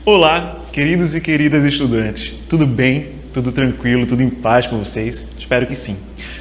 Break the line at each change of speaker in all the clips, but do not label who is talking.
Olá, queridos e queridas estudantes. Tudo bem? Tudo tranquilo? Tudo em paz com vocês? Espero que sim.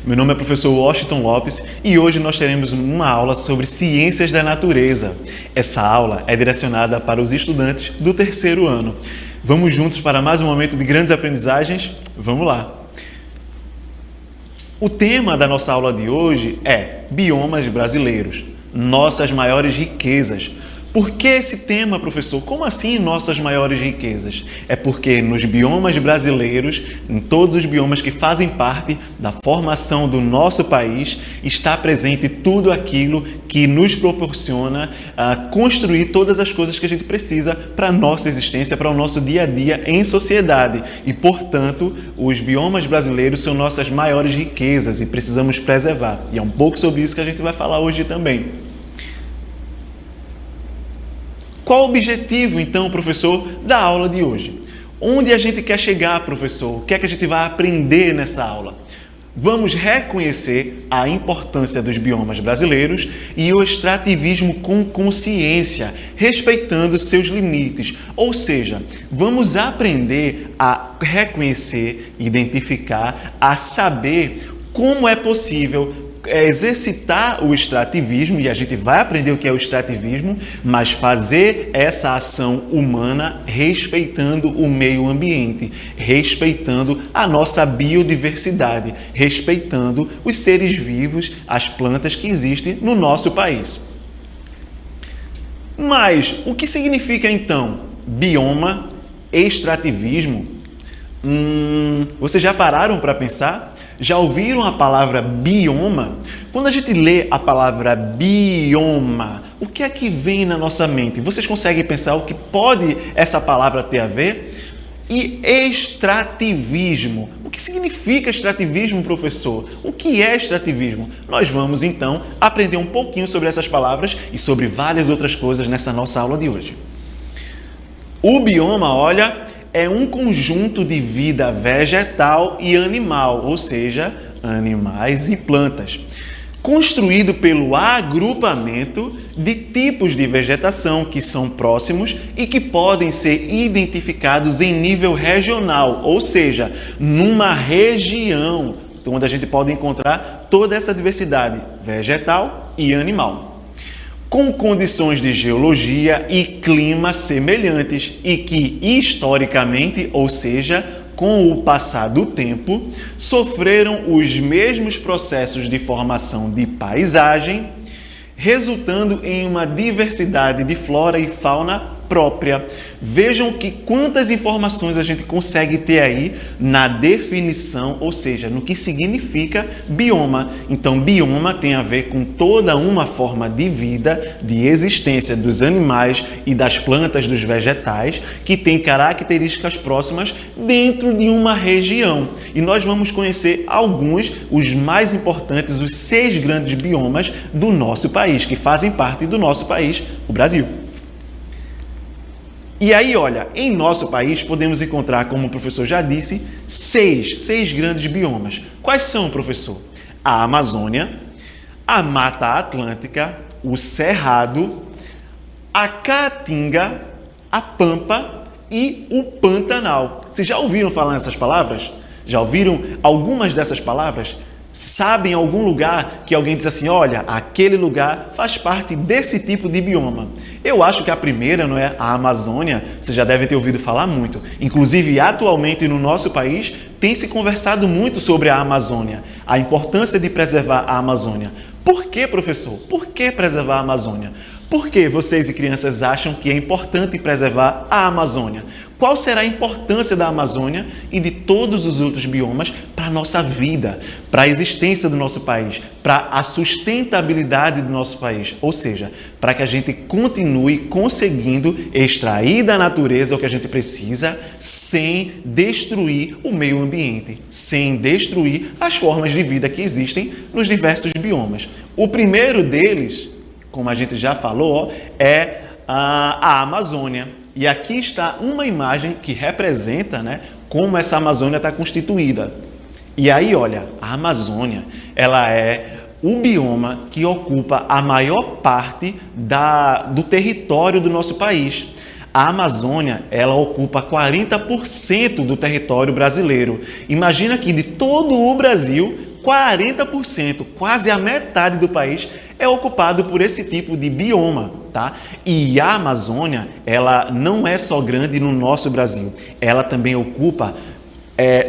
Meu nome é professor Washington Lopes e hoje nós teremos uma aula sobre ciências da natureza. Essa aula é direcionada para os estudantes do terceiro ano. Vamos juntos para mais um momento de grandes aprendizagens? Vamos lá! O tema da nossa aula de hoje é biomas brasileiros, nossas maiores riquezas. Por que esse tema, professor? Como assim nossas maiores riquezas? É porque nos biomas brasileiros, em todos os biomas que fazem parte da formação do nosso país, está presente tudo aquilo que nos proporciona construir todas as coisas que a gente precisa para a nossa existência, para o nosso dia a dia em sociedade. E, portanto, os biomas brasileiros são nossas maiores riquezas e precisamos preservar. E é um pouco sobre isso que a gente vai falar hoje também. Qual o objetivo, então, professor, da aula de hoje? Onde a gente quer chegar, professor? O que é que a gente vai aprender nessa aula? Vamos reconhecer a importância dos biomas brasileiros e o extrativismo com consciência, respeitando seus limites. Ou seja, vamos aprender a reconhecer, identificar, a saber como é possível exercitar o extrativismo, e a gente vai aprender o que é o extrativismo, mas fazer essa ação humana respeitando o meio ambiente, respeitando a nossa biodiversidade, respeitando os seres vivos, as plantas que existem no nosso país. Mas o que significa então bioma, extrativismo? Vocês já pararam para pensar? Já ouviram a palavra bioma? Quando a gente lê a palavra bioma, o que é que vem na nossa mente? Vocês conseguem pensar o que pode essa palavra ter a ver? E extrativismo. O que significa extrativismo, professor? O que é extrativismo? Nós vamos, então, aprender um pouquinho sobre essas palavras e sobre várias outras coisas nessa nossa aula de hoje. O bioma, olha, é um conjunto de vida vegetal e animal, ou seja, animais e plantas, construído pelo agrupamento de tipos de vegetação que são próximos e que podem ser identificados em nível regional, ou seja, numa região onde a gente pode encontrar toda essa diversidade vegetal e animal, com condições de geologia e clima semelhantes e que, historicamente, ou seja, com o passar do tempo, sofreram os mesmos processos de formação de paisagem, resultando em uma diversidade de flora e fauna própria. Vejam que quantas informações a gente consegue ter aí na definição, ou seja, no que significa bioma. Então, bioma tem a ver com toda uma forma de vida, de existência dos animais e das plantas, dos vegetais, que tem características próximas dentro de uma região. E nós vamos conhecer alguns, os mais importantes, os 6 grandes biomas do nosso país, que fazem parte do nosso país, o Brasil. E aí, olha, em nosso país podemos encontrar, como o professor já disse, seis grandes biomas. Quais são, professor? A Amazônia, a Mata Atlântica, o Cerrado, a Caatinga, a Pampa e o Pantanal. Vocês já ouviram falar nessas palavras? Já ouviram algumas dessas palavras? Sabem algum lugar que alguém diz assim, olha, aquele lugar faz parte desse tipo de bioma? Eu acho que a primeira, não é? A Amazônia, você já deve ter ouvido falar muito. Inclusive, atualmente no nosso país, tem se conversado muito sobre a Amazônia, a importância de preservar a Amazônia. Por que, professor? Por que preservar a Amazônia? Por que vocês e crianças acham que é importante preservar a Amazônia? Qual será a importância da Amazônia e de todos os outros biomas para a nossa vida, para a existência do nosso país, para a sustentabilidade do nosso país? Ou seja, para que a gente continue conseguindo extrair da natureza o que a gente precisa sem destruir o meio ambiente, sem destruir as formas de vida que existem nos diversos biomas. O primeiro deles, como a gente já falou, é a Amazônia. E aqui está uma imagem que representa, né, como essa Amazônia está constituída. E aí, olha, a Amazônia, ela é o bioma que ocupa a maior parte do território do nosso país. A Amazônia, ela ocupa 40% do território brasileiro. Imagina que de todo o Brasil, 40%, quase a metade do país, é ocupado por esse tipo de bioma, tá? E a Amazônia, ela não é só grande no nosso Brasil, ela também ocupa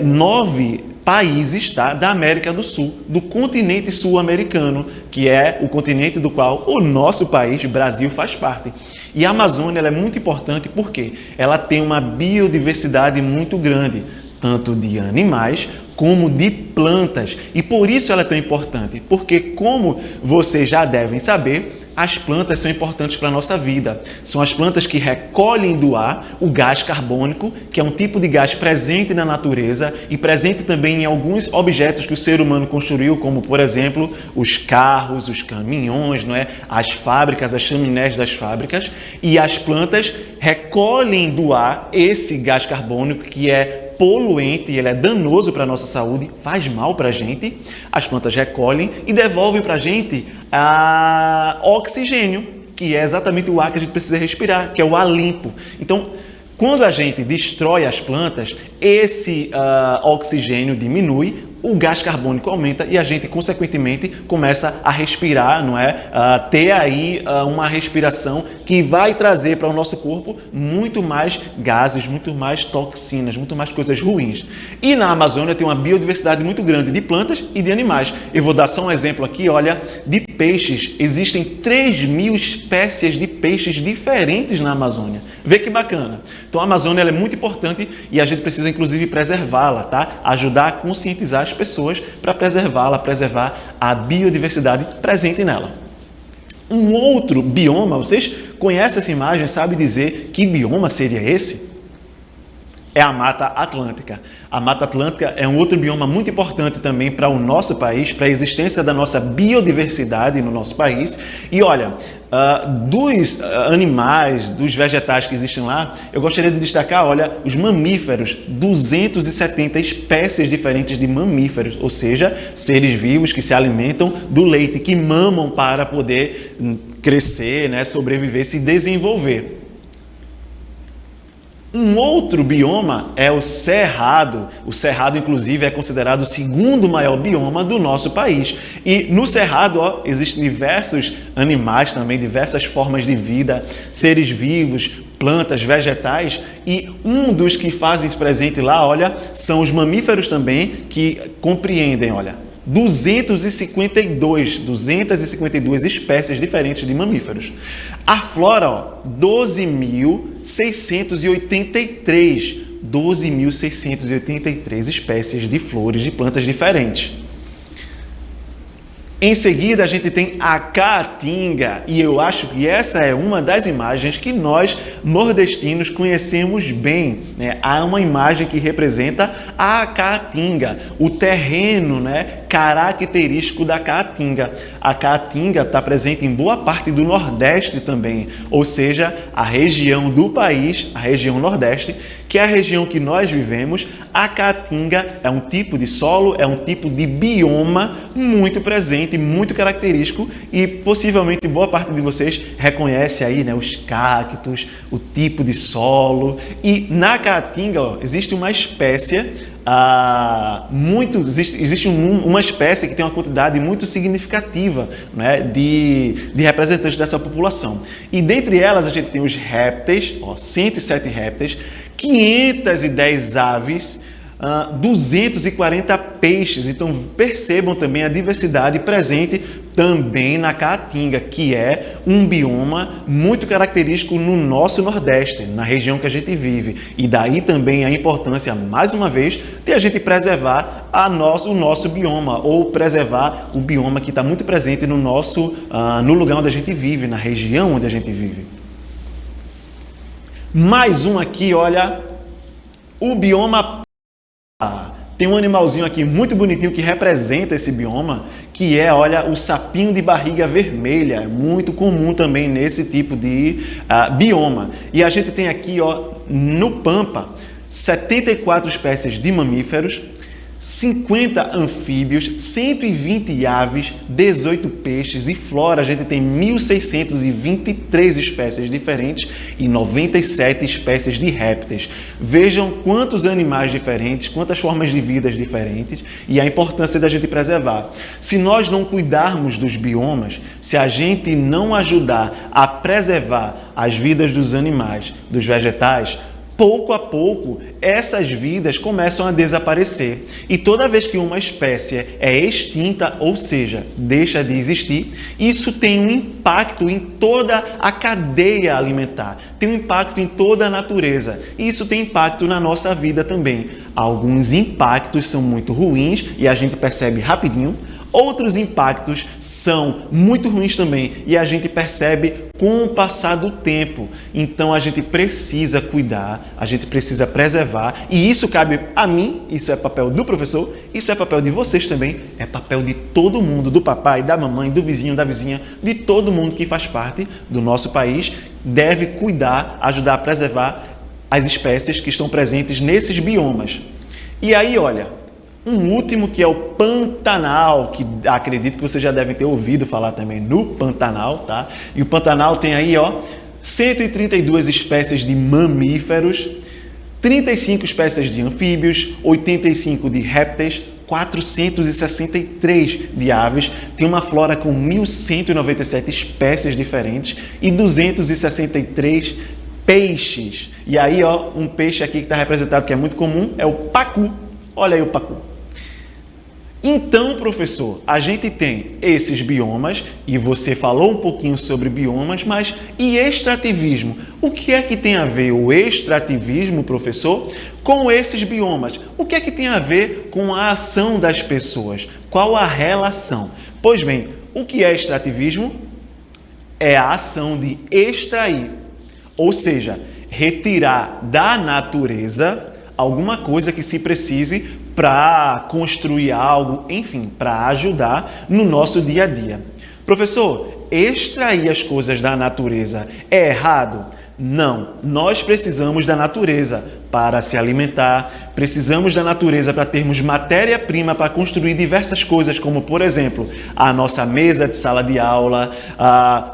9 países, tá, da América do Sul, do continente sul-americano, que é o continente do qual o nosso país, Brasil, faz parte. E a Amazônia ela é muito importante porque ela tem uma biodiversidade muito grande, tanto de animais como de plantas. E por isso ela é tão importante, porque como vocês já devem saber, as plantas são importantes para a nossa vida. São as plantas que recolhem do ar o gás carbônico, que é um tipo de gás presente na natureza e presente também em alguns objetos que o ser humano construiu, como, por exemplo, os carros, os caminhões, não é? As fábricas, as chaminés das fábricas. E as plantas recolhem do ar esse gás carbônico que é poluente, ele é danoso para a nossa saúde, faz mal para a gente. As plantas recolhem e devolvem para a gente oxigênio, que é exatamente o ar que a gente precisa respirar, que é o ar limpo. Então, quando a gente destrói as plantas, esse oxigênio diminui, o gás carbônico aumenta e a gente, consequentemente, começa a respirar, não é? Ter aí uma respiração que vai trazer para o nosso corpo muito mais gases, muito mais toxinas, muito mais coisas ruins. E na Amazônia tem uma biodiversidade muito grande de plantas e de animais. Eu vou dar só um exemplo aqui, olha, de peixes. Existem 3.000 espécies de peixes diferentes na Amazônia. Vê que bacana. Então a Amazônia ela é muito importante e a gente precisa, inclusive, preservá-la, tá? Ajudar a conscientizar as pessoas para preservá-la, preservar a biodiversidade presente nela. Um outro bioma, vocês conhecem essa imagem, sabem dizer que bioma seria esse? É a Mata Atlântica. A Mata Atlântica é um outro bioma muito importante também para o nosso país, para a existência da nossa biodiversidade no nosso país. E olha, dos animais, dos vegetais que existem lá, eu gostaria de destacar, olha, os mamíferos, 270 espécies diferentes de mamíferos, ou seja, seres vivos que se alimentam do leite, que mamam para poder crescer, né, sobreviver, se desenvolver. Um outro bioma é o Cerrado. O Cerrado, inclusive, é considerado o segundo maior bioma do nosso país. E no Cerrado, existem diversos animais também, diversas formas de vida, seres vivos, plantas, vegetais. E um dos que fazem isso presente lá, olha, são os mamíferos também, que compreendem, olha, 252 espécies diferentes de mamíferos. A flora, 12.683 espécies de flores, de plantas diferentes. Em seguida, a gente tem a Caatinga, e eu acho que essa é uma das imagens que nós, nordestinos, conhecemos bem, né? Há uma imagem que representa a Caatinga, o terreno, né, característico da Caatinga. A Caatinga está presente em boa parte do Nordeste também, ou seja, a região do país, a região Nordeste, que é a região que nós vivemos. A Caatinga é um tipo de solo, é um tipo de bioma muito presente, muito característico e possivelmente boa parte de vocês reconhece aí, né, os cactos, o tipo de solo. E na Caatinga, ó, existe uma espécie existe uma espécie que tem uma quantidade muito significativa, né, de representantes dessa população. E dentre elas a gente tem os répteis, ó, 107 répteis, 510 aves, 240 peixes. Então percebam também a diversidade presente também na Caatinga, que é um bioma muito característico no nosso Nordeste, na região que a gente vive. E daí também a importância, mais uma vez, de a gente preservar o nosso bioma, ou preservar o bioma que está muito presente no lugar onde a gente vive, na região onde a gente vive. Mais um aqui, olha, o bioma. Tem um animalzinho aqui muito bonitinho que representa esse bioma, que é, olha, o sapinho de barriga vermelha, muito comum também nesse tipo de bioma. E a gente tem aqui, ó, no Pampa, 74 espécies de mamíferos, 50 anfíbios, 120 aves, 18 peixes e flora. A gente tem 1.623 espécies diferentes e 97 espécies de répteis. Vejam quantos animais diferentes, quantas formas de vida diferentes e a importância da gente preservar. Se nós não cuidarmos dos biomas, se a gente não ajudar a preservar as vidas dos animais, dos vegetais, pouco a pouco, essas vidas começam a desaparecer. E toda vez que uma espécie é extinta, ou seja, deixa de existir, isso tem um impacto em toda a cadeia alimentar, tem um impacto em toda a natureza. E isso tem impacto na nossa vida também. Alguns impactos são muito ruins e a gente percebe rapidinho. Outros impactos são muito ruins também e a gente percebe com o passar do tempo. Então a gente precisa cuidar, a gente precisa preservar e isso cabe a mim, isso é papel do professor, isso é papel de vocês também, é papel de todo mundo, do papai, da mamãe, do vizinho, da vizinha, de todo mundo que faz parte do nosso país, deve cuidar, ajudar a preservar as espécies que estão presentes nesses biomas. E aí, olha, um último que é o Pantanal, que acredito que vocês já devem ter ouvido falar também no Pantanal, tá? E o Pantanal tem aí, 132 espécies de mamíferos, 35 espécies de anfíbios, 85 de répteis, 463 de aves, tem uma flora com 1.197 espécies diferentes e 263 peixes. E aí, um peixe aqui que está representado, que é muito comum, é o pacu. Olha aí o pacu. Então, professor, a gente tem esses biomas, e você falou um pouquinho sobre biomas, mas e extrativismo? O que é que tem a ver o extrativismo, professor, com esses biomas? O que é que tem a ver com a ação das pessoas? Qual a relação? Pois bem, o que é extrativismo? É a ação de extrair, ou seja, retirar da natureza alguma coisa que se precise para construir algo, enfim, para ajudar no nosso dia a dia. Professor, extrair as coisas da natureza é errado? Não, nós precisamos da natureza para se alimentar, precisamos da natureza para termos matéria-prima para construir diversas coisas, como, por exemplo, a nossa mesa de sala de aula,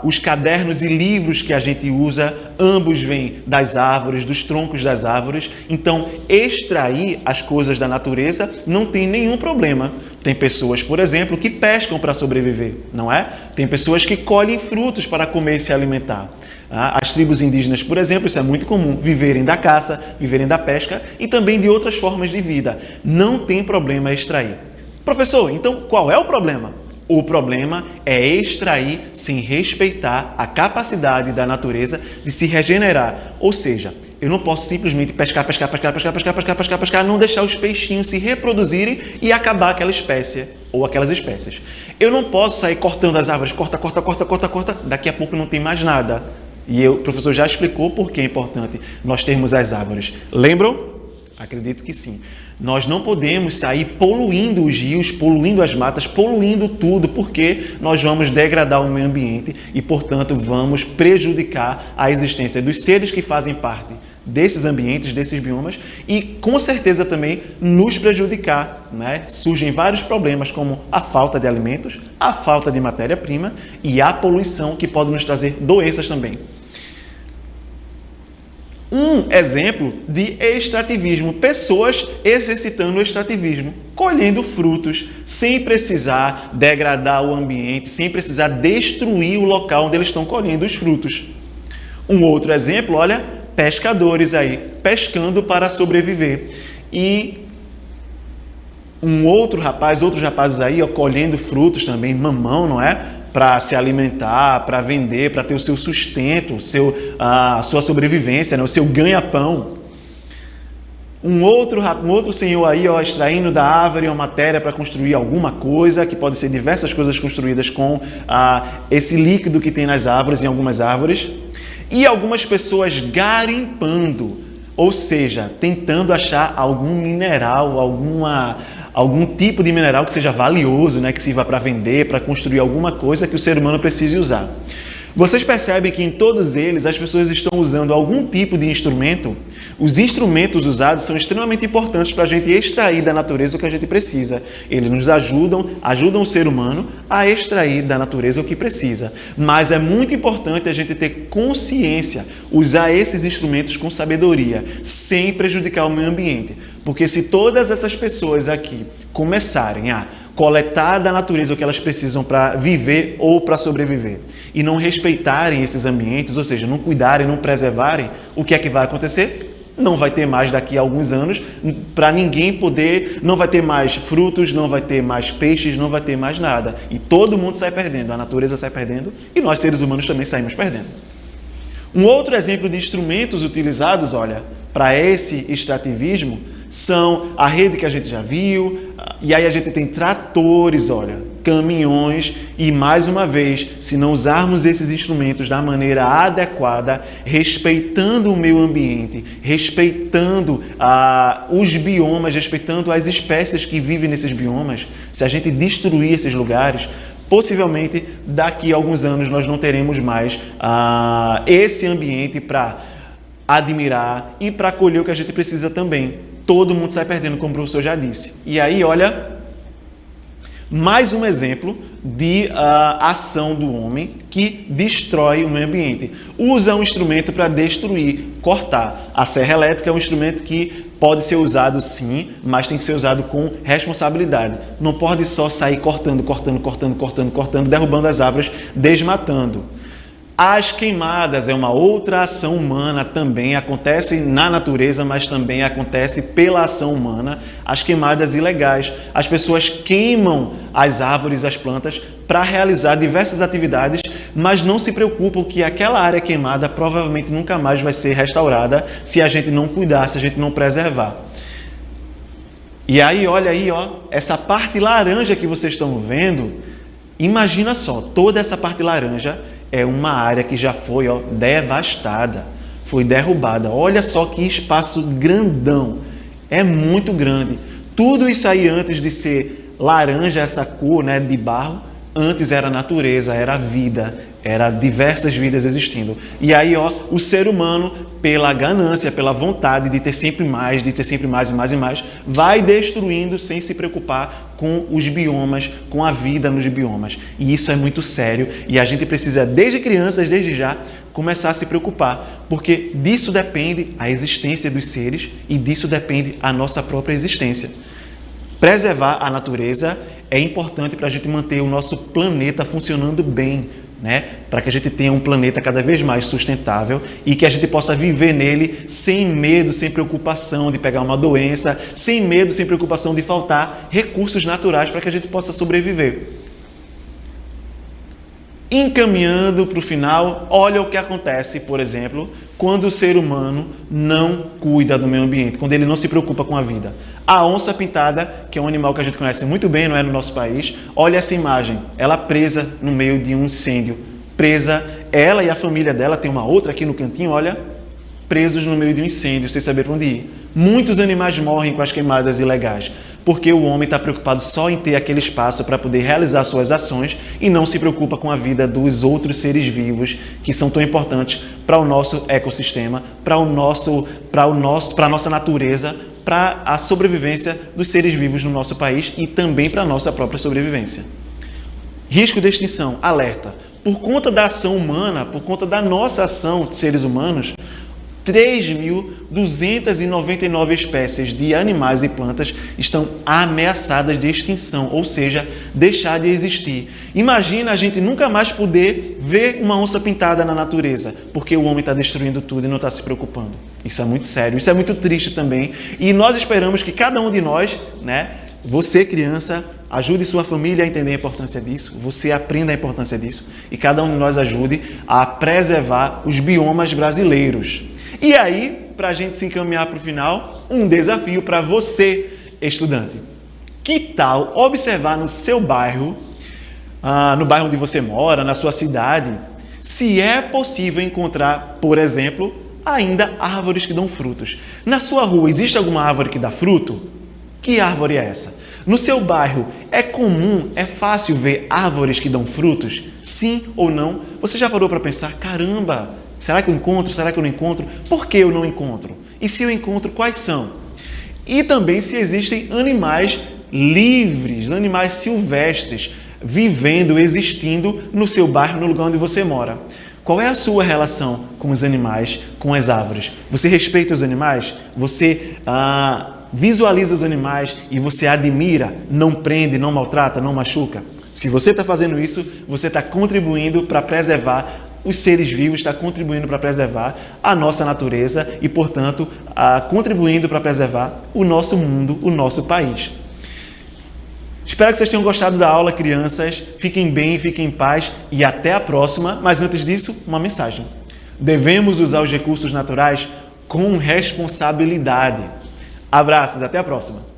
os cadernos e livros que a gente usa, ambos vêm das árvores, dos troncos das árvores. Então, extrair as coisas da natureza não tem nenhum problema. Tem pessoas, por exemplo, que pescam para sobreviver, não é? Tem pessoas que colhem frutos para comer e se alimentar. As tribos indígenas, por exemplo, isso é muito comum, viverem da caça, viverem da pesca e também de outras formas de vida. Não tem problema extrair. Professor, então qual é o problema? O problema é extrair sem respeitar a capacidade da natureza de se regenerar. Ou seja, eu não posso simplesmente pescar, não deixar os peixinhos se reproduzirem e acabar aquela espécie ou aquelas espécies. Eu não posso sair cortando as árvores, corta, daqui a pouco não tem mais nada. E o professor já explicou por que é importante nós termos as árvores. Lembram? Acredito que sim. Nós não podemos sair poluindo os rios, poluindo as matas, poluindo tudo, porque nós vamos degradar o meio ambiente e, portanto, vamos prejudicar a existência dos seres que fazem parte desses ambientes, desses biomas e, com certeza, também nos prejudicar, né? Surgem vários problemas, como a falta de alimentos, a falta de matéria-prima e a poluição, que pode nos trazer doenças também. Um exemplo de extrativismo, pessoas exercitando o extrativismo, colhendo frutos, sem precisar degradar o ambiente, sem precisar destruir o local onde eles estão colhendo os frutos. Um outro exemplo, olha, pescadores aí, pescando para sobreviver. E outros rapazes aí, colhendo frutos também, mamão, não é? Para se alimentar, para vender, para ter o seu sustento, a sua sobrevivência, né? O seu ganha-pão. Um outro senhor aí, extraindo da árvore uma matéria para construir alguma coisa, que pode ser diversas coisas construídas com esse líquido que tem nas árvores, em algumas árvores. E algumas pessoas garimpando, ou seja, tentando achar algum mineral, algum tipo de mineral que seja valioso, né, que sirva para vender, para construir alguma coisa que o ser humano precise usar. Vocês percebem que em todos eles as pessoas estão usando algum tipo de instrumento? Os instrumentos usados são extremamente importantes para a gente extrair da natureza o que a gente precisa. Eles nos ajudam o ser humano a extrair da natureza o que precisa. Mas é muito importante a gente ter consciência, usar esses instrumentos com sabedoria, sem prejudicar o meio ambiente. Porque se todas essas pessoas aqui começarem a coletar da natureza o que elas precisam para viver ou para sobreviver e não respeitarem esses ambientes, ou seja, não cuidarem, não preservarem, o que é que vai acontecer? Não vai ter mais daqui a alguns anos para ninguém poder, não vai ter mais frutos, não vai ter mais peixes, não vai ter mais nada. E todo mundo sai perdendo, a natureza sai perdendo e nós seres humanos também saímos perdendo. Um outro exemplo de instrumentos utilizados, olha, para esse extrativismo são a rede que a gente já viu, e aí a gente tem tratores, olha, caminhões, e mais uma vez, se não usarmos esses instrumentos da maneira adequada, respeitando o meio ambiente, respeitando os biomas, respeitando as espécies que vivem nesses biomas, se a gente destruir esses lugares, possivelmente daqui a alguns anos nós não teremos mais esse ambiente para admirar e para colher o que a gente precisa também. Todo mundo sai perdendo, como o professor já disse. E aí, olha, mais um exemplo de ação do homem que destrói o meio ambiente. Usa um instrumento para destruir, cortar. A serra elétrica é um instrumento que pode ser usado sim, mas tem que ser usado com responsabilidade. Não pode só sair cortando, derrubando as árvores, desmatando. As queimadas é uma outra ação humana, também acontece na natureza, mas também acontece pela ação humana. As queimadas ilegais, as pessoas queimam as árvores, as plantas, para realizar diversas atividades, mas não se preocupam que aquela área queimada provavelmente nunca mais vai ser restaurada se a gente não cuidar, se a gente não preservar. E aí, olha aí, ó, essa parte laranja que vocês estão vendo, imagina só, toda essa parte laranja é uma área que já foi devastada, foi derrubada. Olha só que espaço grandão, é muito grande. Tudo isso aí antes de ser laranja, essa cor, né, de barro, antes era natureza, era vida, era diversas vidas existindo. E aí, o ser humano, pela ganância, pela vontade de ter sempre mais e mais, vai destruindo sem se preocupar com os biomas, com a vida nos biomas. E isso é muito sério e a gente precisa, desde crianças, desde já, começar a se preocupar, porque disso depende a existência dos seres e disso depende a nossa própria existência. Preservar a natureza é importante para a gente manter o nosso planeta funcionando bem, né? Para que a gente tenha um planeta cada vez mais sustentável e que a gente possa viver nele sem medo, sem preocupação de pegar uma doença, sem medo, sem preocupação de faltar recursos naturais para que a gente possa sobreviver. Encaminhando para o final, olha o que acontece, por exemplo, quando o ser humano não cuida do meio ambiente, quando ele não se preocupa com a vida. A onça pintada, que é um animal que a gente conhece muito bem, não é, no nosso país, olha essa imagem, ela presa no meio de um incêndio, presa, ela e a família dela, tem uma outra aqui no cantinho, olha, presos no meio de um incêndio, sem saber para onde ir. Muitos animais morrem com as queimadas ilegais, porque o homem está preocupado só em ter aquele espaço para poder realizar suas ações e não se preocupa com a vida dos outros seres vivos que são tão importantes para o nosso ecossistema, para a nossa natureza, para a sobrevivência dos seres vivos no nosso país e também para a nossa própria sobrevivência. Risco de extinção, alerta. Por conta da ação humana, por conta da nossa ação de seres humanos, 3.299 espécies de animais e plantas estão ameaçadas de extinção, ou seja, deixar de existir. Imagina a gente nunca mais poder ver uma onça pintada na natureza, porque o homem está destruindo tudo e não está se preocupando. Isso é muito sério, isso é muito triste também. E nós esperamos que cada um de nós, né, você, criança, ajude sua família a entender a importância disso, você aprenda a importância disso e cada um de nós ajude a preservar os biomas brasileiros. E aí, para a gente se encaminhar para o final, um desafio para você, estudante. Que tal observar no seu bairro, no bairro onde você mora, na sua cidade, se é possível encontrar, por exemplo, ainda árvores que dão frutos. Na sua rua, existe alguma árvore que dá fruto? Que árvore é essa? No seu bairro, é comum, é fácil ver árvores que dão frutos? Sim ou não? Você já parou para pensar, caramba, será que eu encontro? Será que eu não encontro? Por que eu não encontro? E se eu encontro, quais são? E também se existem animais livres, animais silvestres, vivendo, existindo no seu bairro, no lugar onde você mora. Qual é a sua relação com os animais, com as árvores? Você respeita os animais? Você visualiza os animais e você admira, não prende, não maltrata, não machuca? Se você está fazendo isso, você está contribuindo para preservar os seres vivos, está contribuindo para preservar a nossa natureza e, portanto, contribuindo para preservar o nosso mundo, o nosso país. Espero que vocês tenham gostado da aula, crianças. Fiquem bem, fiquem em paz e até a próxima. Mas antes disso, uma mensagem. Devemos usar os recursos naturais com responsabilidade. Abraços, até a próxima.